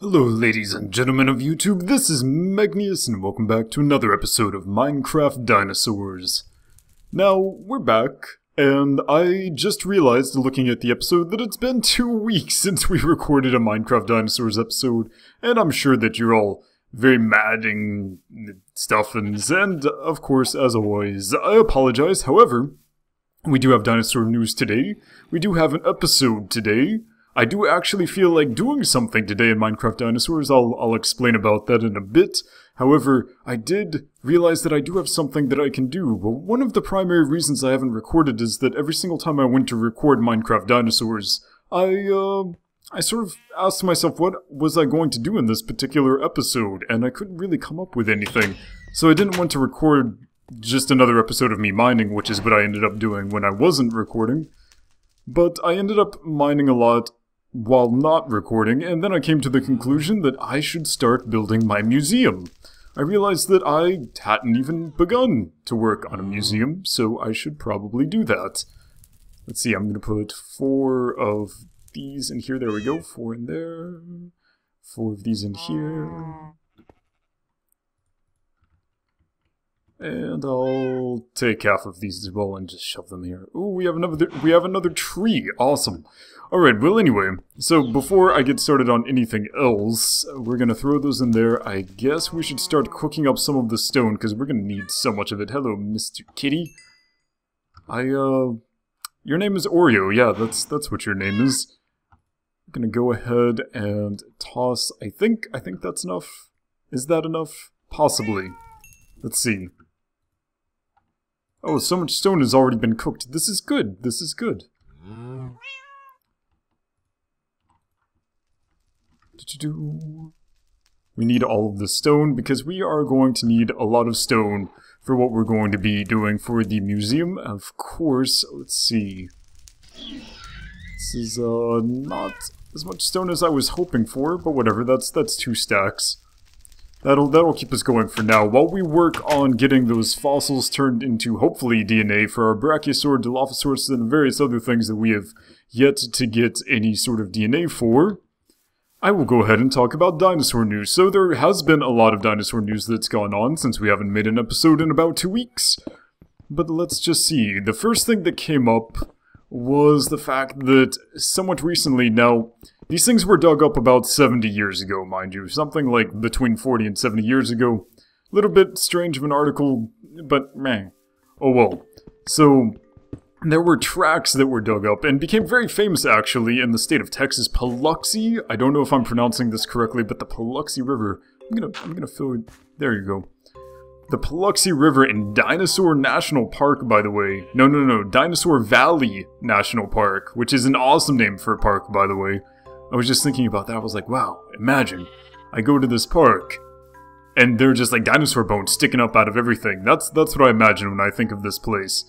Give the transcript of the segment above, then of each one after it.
Hello ladies and gentlemen of YouTube, this is Megneous and welcome back to another episode of Minecraft Dinosaurs. Now, we're back, and I just realized looking at the episode that it's been 2 weeks since we recorded a Minecraft Dinosaurs episode, and I'm sure that you're all very mad and stuff, and of course, as always, I apologize. However, we do have dinosaur news today, we do have an episode today. I do actually feel like doing something today in Minecraft Dinosaurs. I'll explain about that in a bit. However, I did realize that I do have something that I can do. Well, one of the primary reasons I haven't recorded is that every single time I went to record Minecraft Dinosaurs, I sort of asked myself what was I going to do in this particular episode, and I couldn't really come up with anything. So I didn't want to record just another episode of me mining, which is what I ended up doing when I wasn't recording. But I ended up mining a lot while not recording, and then I came to the conclusion that I should start building my museum. I realized that I hadn't even begun to work on a museum, so I should probably do that. Let's see, I'm going to put 4 of these in here. There we go, 4 in there, 4 of these in here. And I'll take half of these as well and just shove them here. Ooh, we have another tree. Awesome. Alright, well anyway, so before I get started on anything else, we're gonna throw those in there. I guess we should start cooking up some of the stone, because we're gonna need so much of it. Hello, Mr. Kitty. Your name is Oreo. Yeah, that's what your name is. I'm gonna go ahead and toss, I think that's enough. Is that enough? Possibly. Let's see. Oh, so much stone has already been cooked. This is good. This is good. We need all of the stone because we are going to need a lot of stone for what we're going to be doing for the museum. Of course, let's see. This is not as much stone as I was hoping for, but whatever. That's 2 stacks. That'll keep us going for now, while we work on getting those fossils turned into, hopefully, DNA for our Brachiosaur, Dilophosaurus, and various other things that we have yet to get any sort of DNA for. I will go ahead and talk about dinosaur news. So there has been a lot of dinosaur news that's gone on since we haven't made an episode in about 2 weeks. But let's just see. The first thing that came up was the fact that somewhat recently, now, these things were dug up about 70 years ago, mind you. Something like between 40 and 70 years ago. A little bit strange of an article, but meh. Oh well. So, there were tracks that were dug up and became very famous actually in the state of Texas. Paluxy? I don't know if I'm pronouncing this correctly, but the Paluxy River. I'm gonna fill it. There you go. The Paluxy River in Dinosaur National Park, by the way. No. Dinosaur Valley National Park, which is an awesome name for a park, by the way. I was just thinking about that. I was like, wow, imagine. I go to this park, and they're just like dinosaur bones sticking up out of everything. That's what I imagine when I think of this place.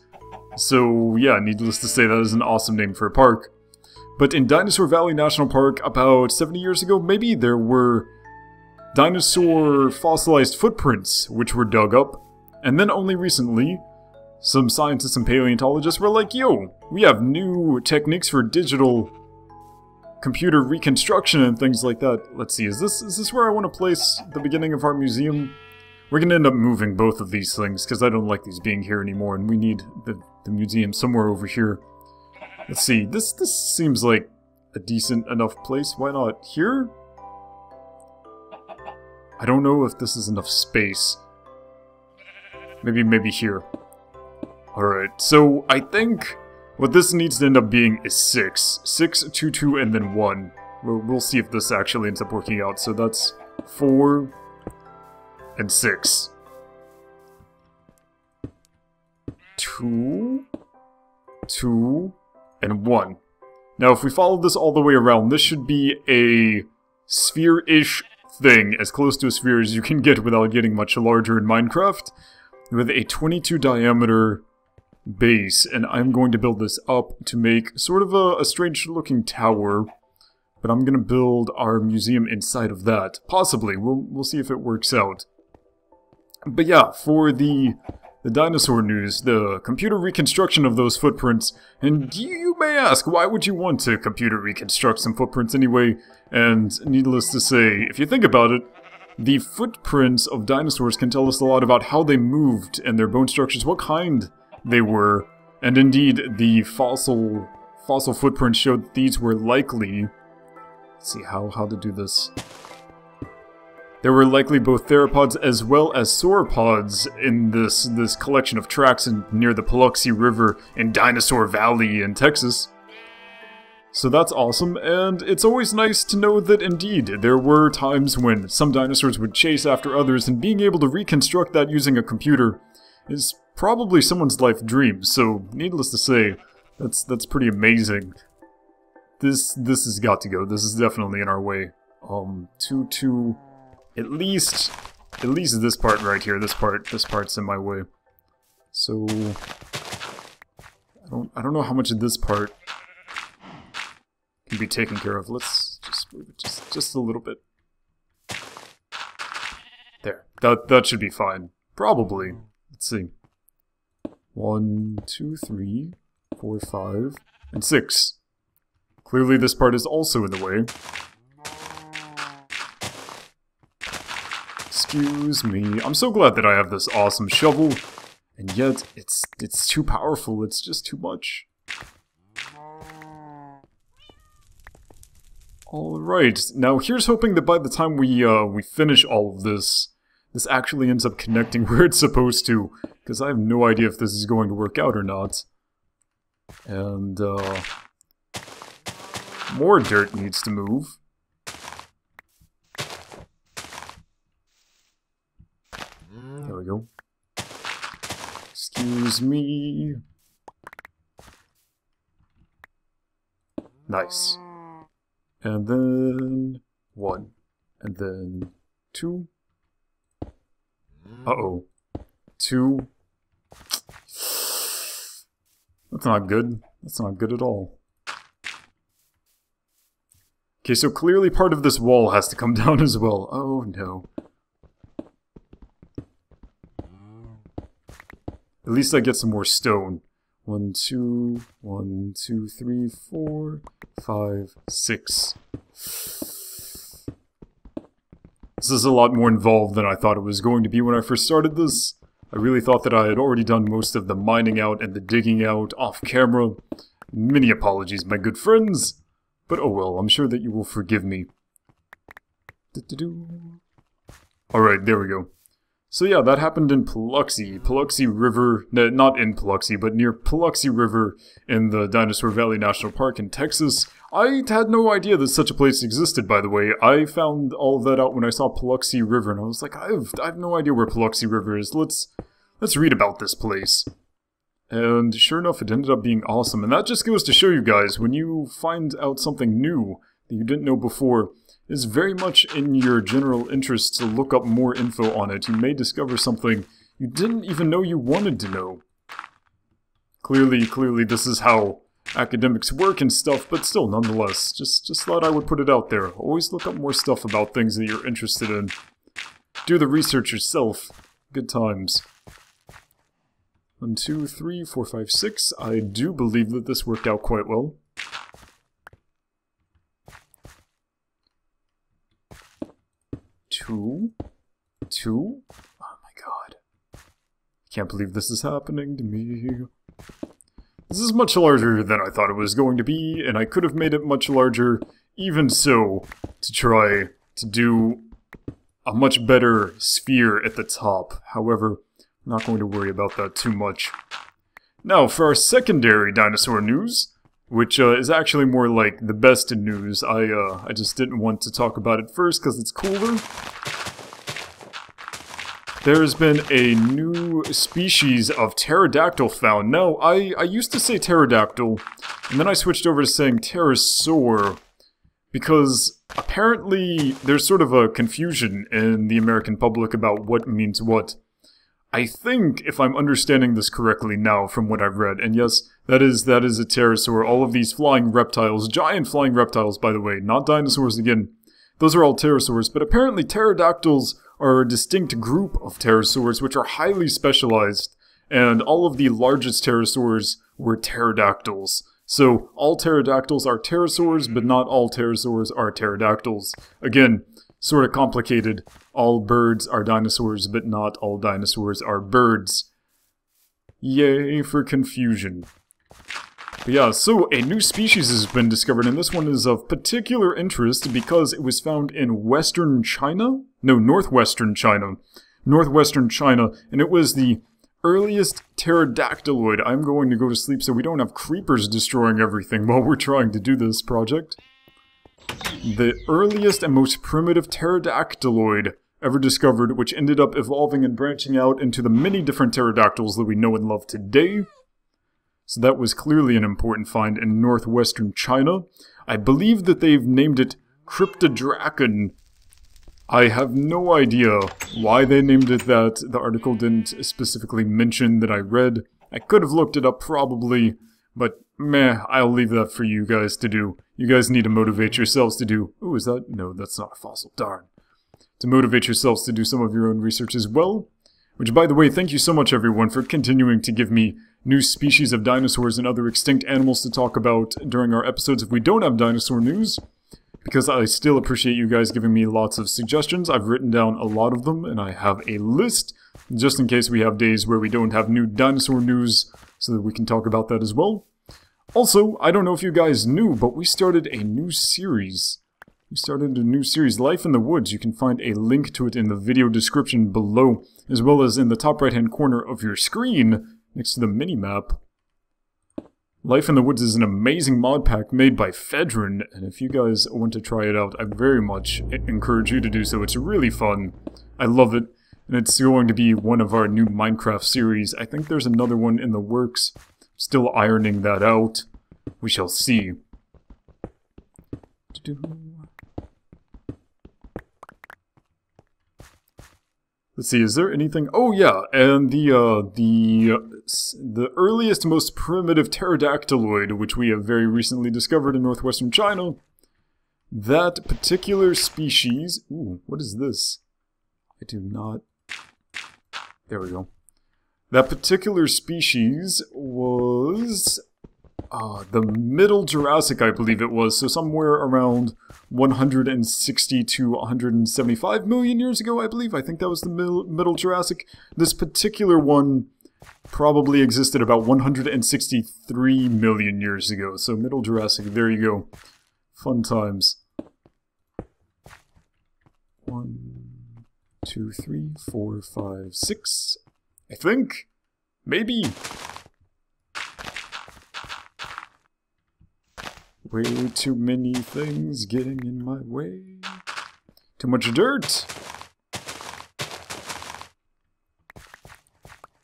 So, yeah, needless to say, that is an awesome name for a park. But in Dinosaur Valley National Park, about 70 years ago, maybe, there were dinosaur fossilized footprints, which were dug up. And then only recently, some scientists and paleontologists were like, yo, we have new techniques for digital computer reconstruction and things like that. Let's see, is this where I want to place the beginning of our museum? We're going to end up moving both of these things, because I don't like these being here anymore, and we need the museum somewhere over here. Let's see, this seems like a decent enough place. Why not here? I don't know if this is enough space. Maybe here. Alright, so I think what this needs to end up being is 6. 6, 2, 2, and then 1. We'll see if this actually ends up working out. So that's 4 and 6. 2, 2, and 1. Now, if we follow this all the way around, this should be a sphere-ish thing, as close to a sphere as you can get without getting much larger in Minecraft, with a 22 diameter base, and I'm going to build this up to make sort of a strange-looking tower, but I'm going to build our museum inside of that. Possibly. We'll see if it works out. But yeah, for the the dinosaur news, the computer reconstruction of those footprints. And you may ask, why would you want to computer reconstruct some footprints anyway? And needless to say, if you think about it, the footprints of dinosaurs can tell us a lot about how they moved and their bone structures, what kind they were. And indeed, the fossil footprints showed that these were likely... Let's see how to do this. There were likely both theropods as well as sauropods in this collection of tracks near the Paluxy River in Dinosaur Valley in Texas. So that's awesome, and it's always nice to know that indeed there were times when some dinosaurs would chase after others, and being able to reconstruct that using a computer is probably someone's life dream. So needless to say, that's pretty amazing. This has got to go. This is definitely in our way. At least this part right here. This part's in my way. So I don't know how much of this part can be taken care of. Let's just move it just a little bit. There. That should be fine. Probably. Let's see. 1, 2, 3, 4, 5, and 6. Clearly this part is also in the way. Excuse me. I'm so glad that I have this awesome shovel, and yet it's too powerful. It's just too much. Alright, now here's hoping that by the time we finish all of this actually ends up connecting where it's supposed to, because I have no idea if this is going to work out or not. And, more dirt needs to move. There we go. Excuse me. Nice. And then 1. And then 2. Uh-oh. 2. That's not good. That's not good at all. Okay, so clearly part of this wall has to come down as well. Oh no. At least I get some more stone. 1, 2, 1, 2, 3, 4, 5, 6. This is a lot more involved than I thought it was going to be when I first started this. I really thought that I had already done most of the mining out and the digging out off camera. Many apologies, my good friends. But oh well, I'm sure that you will forgive me. Alright, there we go. So yeah, that happened in Paluxy River, not in Paluxy, but near Paluxy River in the Dinosaur Valley National Park in Texas. I had no idea that such a place existed, by the way. I found all of that out when I saw Paluxy River, and I was like, I have no idea where Paluxy River is. Let's read about this place. And sure enough, it ended up being awesome. And that just goes to show you guys, when you find out something new that you didn't know before, it's very much in your general interest to look up more info on it. You may discover something you didn't even know you wanted to know. Clearly this is how academics work and stuff, but still, nonetheless, just thought I would put it out there. Always look up more stuff about things that you're interested in. Do the research yourself. Good times. 1, 2, 3, 4, 5, 6. I do believe that this worked out quite well. Two. Oh my god. I can't believe this is happening to me. This is much larger than I thought it was going to be, and I could have made it much larger, even so, to try to do a much better sphere at the top. However, I'm not going to worry about that too much. Now, for our secondary dinosaur news, which is actually more like the best in news. I just didn't want to talk about it first because it's cooler. There's been a new species of pterodactyl found. Now, I used to say pterodactyl, and then I switched over to saying pterosaur, because apparently there's sort of a confusion in the American public about what means what. I think, if I'm understanding this correctly now from what I've read, and yes, that is a pterosaur. All of these flying reptiles, giant flying reptiles, by the way, not dinosaurs again. Those are all pterosaurs, but apparently pterodactyls are a distinct group of pterosaurs which are highly specialized, and all of the largest pterosaurs were pterodactyls. So all pterodactyls are pterosaurs, but not all pterosaurs are pterodactyls. Again, sort of complicated. All birds are dinosaurs, but not all dinosaurs are birds. Yay for confusion. But yeah, so a new species has been discovered, and this one is of particular interest because it was found in western China? No, northwestern China. Northwestern China, and it was the earliest pterodactyloid. I'm going to go to sleep so we don't have creepers destroying everything while we're trying to do this project. The earliest and most primitive pterodactyloid ever discovered, which ended up evolving and branching out into the many different pterodactyls that we know and love today. So that was clearly an important find in northwestern China. I believe that they've named it Cryptodracon. I have no idea why they named it that. The article didn't specifically mention that I read. I could have looked it up probably, but meh, I'll leave that for you guys to do. You guys need to motivate yourselves to do... Ooh, is that... No, that's not a fossil, darn. To motivate yourselves to do some of your own research as well. Which, by the way, thank you so much everyone for continuing to give me new species of dinosaurs and other extinct animals to talk about during our episodes if we don't have dinosaur news. Because I still appreciate you guys giving me lots of suggestions. I've written down a lot of them, and I have a list, just in case we have days where we don't have new dinosaur news, so that we can talk about that as well. Also, I don't know if you guys knew, but we started a new series. Life in the Woods. You can find a link to it in the video description below, as well as in the top right-hand corner of your screen, next to the mini-map. Life in the Woods is an amazing mod pack made by Fedrin, and if you guys want to try it out, I very much encourage you to do so. It's really fun. I love it, and it's going to be one of our new Minecraft series. I think there's another one in the works. Still ironing that out. We shall see. Let's see, is there anything... Oh yeah, and the earliest, most primitive pterodactyloid, which we have very recently discovered in northwestern China, that particular species... Ooh, what is this? I do not... There we go. That particular species was... the Middle Jurassic, I believe it was, so somewhere around 160 to 175 million years ago, I believe. I think that was the Middle Jurassic. This particular one probably existed about 163 million years ago, so Middle Jurassic, there you go. Fun times. 1, 2, 3, 4, 5, 6, I think? Maybe? Way too many things getting in my way. Too much dirt.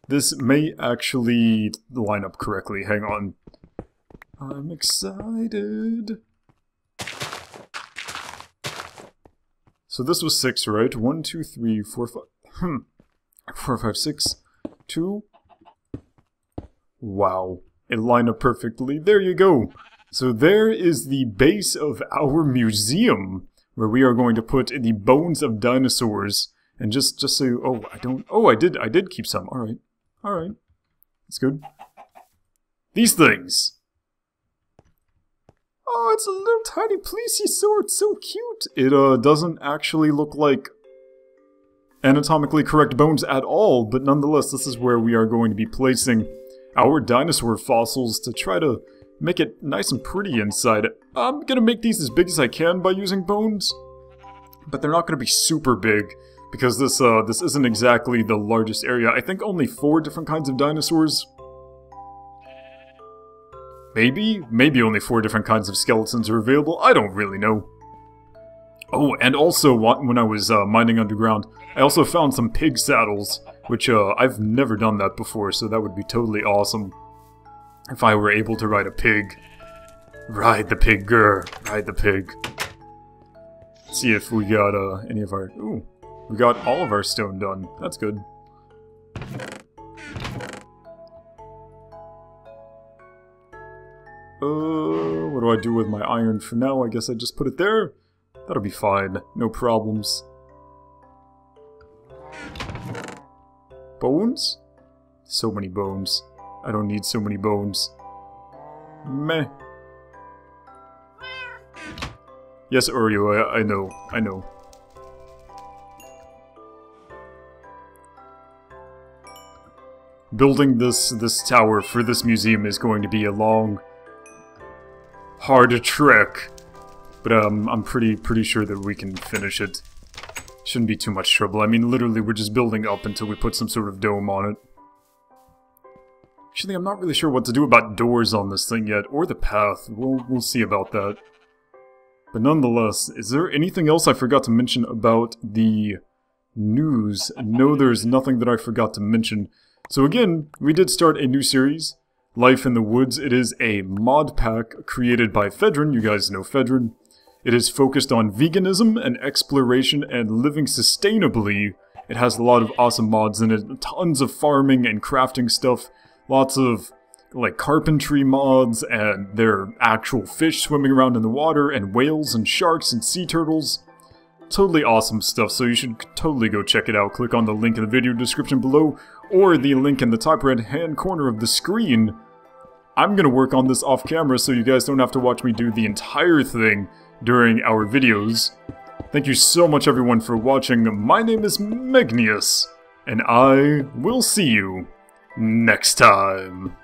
This may actually line up correctly. Hang on. I'm excited. So this was 6, right? 1, 2, 3, 4, 5. 4, 5, 6. 2. Wow. It lined up perfectly. There you go. So there is the base of our museum, where we are going to put the bones of dinosaurs. And just so... Oh, I don't... Oh, I did keep some. Alright. Alright. That's good. These things! Oh, it's a little tiny plesiosaur. It's so cute. It doesn't actually look like anatomically correct bones at all, but nonetheless, this is where we are going to be placing our dinosaur fossils to try to make it nice and pretty inside. I'm gonna make these as big as I can by using bones, but they're not gonna be super big, because this isn't exactly the largest area. I think only 4 different kinds of dinosaurs. Maybe only 4 different kinds of skeletons are available. I don't really know. Oh, and also, when I was mining underground, I also found some pig saddles, which I've never done that before, so that would be totally awesome. If I were able to ride a pig. Ride the pig, grr. Ride the pig. Let's see if we got any of our... Ooh, we got all of our stone done. That's good. What do I do with my iron for now? I guess I just put it there. That'll be fine. No problems. Bones? So many bones. I don't need so many bones. Meh. Yes, Oreo, I know. I know. Building this tower for this museum is going to be a long, hard trek. But I'm pretty sure that we can finish it. Shouldn't be too much trouble. I mean, literally, we're just building up until we put some sort of dome on it. Actually, I'm not really sure what to do about doors on this thing yet, or the path. We'll see about that. But nonetheless, is there anything else I forgot to mention about the news? No, there's nothing that I forgot to mention. So again, we did start a new series, Life in the Woods. It is a mod pack created by Fedrin. You guys know Fedrin. It is focused on veganism and exploration and living sustainably. It has a lot of awesome mods in it, tons of farming and crafting stuff, lots of like carpentry mods, and there are actual fish swimming around in the water, and whales and sharks and sea turtles. Totally awesome stuff, so you should totally go check it out. Click on the link in the video description below, or the link in the top right hand corner of the screen. I'm gonna work on this off camera so you guys don't have to watch me do the entire thing during our videos. Thank you so much everyone for watching. My name is Megneous, and I will see you next time.